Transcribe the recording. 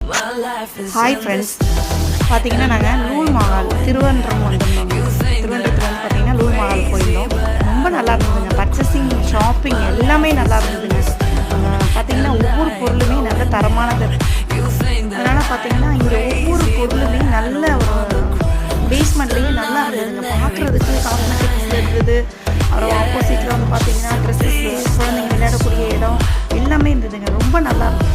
Hi friends, பார்த்தீங்கன்னா நாங்கள் லூல் மஹால் திருவன்றம் வந்திருந்தோம். திருவன்றத்தில் வந்து பார்த்தீங்கன்னா லூல் மஹால் போயிருந்தோம். ரொம்ப நல்லா இருந்ததுங்க. பர்ச்சேசிங், ஷாப்பிங் எல்லாமே நல்லா இருந்ததுங்க. பார்த்தீங்கன்னா ஒவ்வொரு பொருளுமே நல்ல தரமானது. அதனால் பார்த்தீங்கன்னா இங்கே ஒவ்வொரு பொருளுமே நல்ல ஒரு பேஸ்மெண்ட்லேயே நல்லா இருந்ததுங்க. பார்க்குறதுக்கு காஸ்மெட்டிக்ஸ் இருந்தது. அப்புறம் ஆப்போசிட்டில் வந்து பார்த்தீங்கன்னா ட்ரெஸ்ஸஸ், குழந்தைங்க விளையாடக்கூடிய இடம் எல்லாமே இருந்ததுங்க. ரொம்ப நல்லா இருந்தது.